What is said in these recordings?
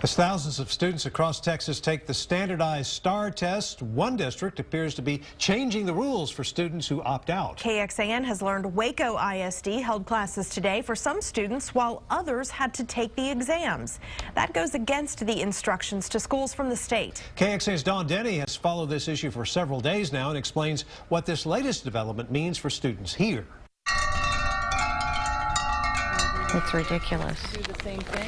As thousands of students across Texas take the standardized STAAR test, one district appears to be changing the rules for students who opt out. KXAN has learned Waco ISD held classes today for some students while others had to take the exams. That goes against the instructions to schools from the state. KXAN's Dawn Denny has followed this issue for several days now and explains what this latest development means for students here. It's ridiculous.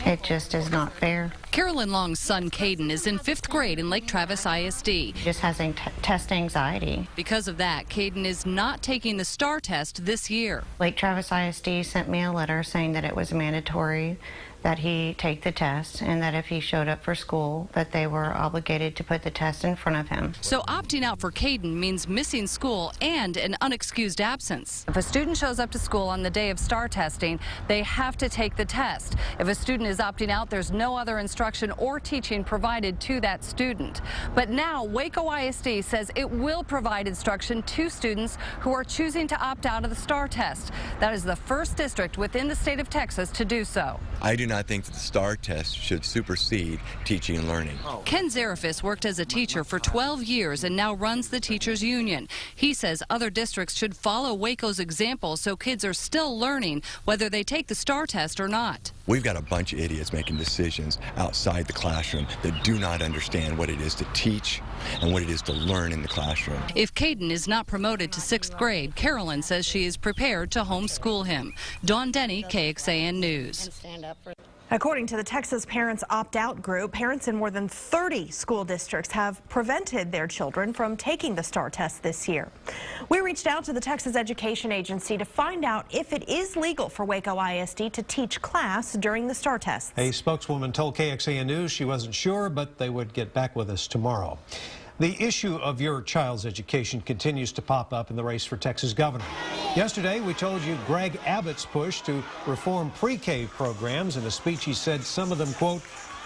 It just is not fair. Carolyn Long's son, Caden, is in 5th grade in Lake Travis ISD. Just has test anxiety. Because of that, Caden is not taking the STAAR test this year. Lake Travis ISD sent me a letter saying that it was mandatory that he take the test and that if he showed up for school, that they were obligated to put the test in front of him. So opting out for Caden means missing school and an unexcused absence. If a student shows up to school on the day of STAAR testing, they have to take the test. If a student is opting out, there's no other instruction or teaching provided to that student. But now Waco ISD says it will provide instruction to students who are choosing to opt out of the STAAR test. That is the first district within the state of Texas to do so. I do not think that the STAAR test should supersede teaching and learning. Ken Zarafis worked as a teacher for 12 years and now runs the teachers union. He says other districts should follow Waco's example so kids are still learning whether they take the STAAR test or not. We've got a bunch of idiots making decisions outside the classroom that do not understand what it is to teach and what it is to learn in the classroom. If Caden is not promoted to 6th grade, Carolyn says she is prepared to homeschool him. Dawn Denny, KXAN News. According to the Texas Parents Opt-Out Group, parents in more than 30 school districts have prevented their children from taking the STAAR test this year. We reached out to the Texas Education Agency to find out if it is legal for Waco ISD to teach class during the STAAR tests. A spokeswoman told KXAN News she wasn't sure, but they would get back with us tomorrow. The issue of your child's education continues to pop up in the race for Texas governor. Yesterday, we told you Greg Abbott's push to reform pre-K programs. In a speech, he said some of them, quote,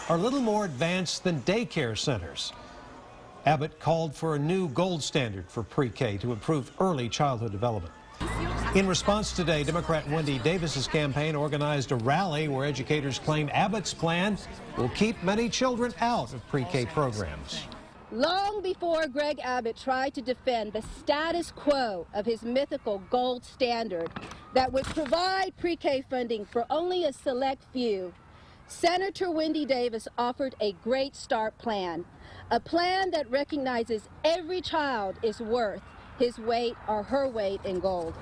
are a little more advanced than daycare centers. Abbott called for a new gold standard for pre-K to improve early childhood development. In response today, Democrat Wendy Davis's campaign organized a rally where educators claim Abbott's plan will keep many children out of pre-K programs. Long before Greg Abbott tried to defend the status quo of his mythical gold standard that would provide pre-K funding for only a select few, Senator Wendy Davis offered a great start plan, a plan that recognizes every child is worth his weight or her weight in gold.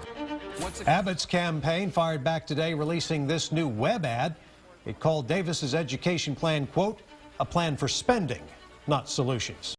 Abbott's campaign fired back today, releasing this new web ad. It called Davis's education plan, quote, a plan for spending, not solutions.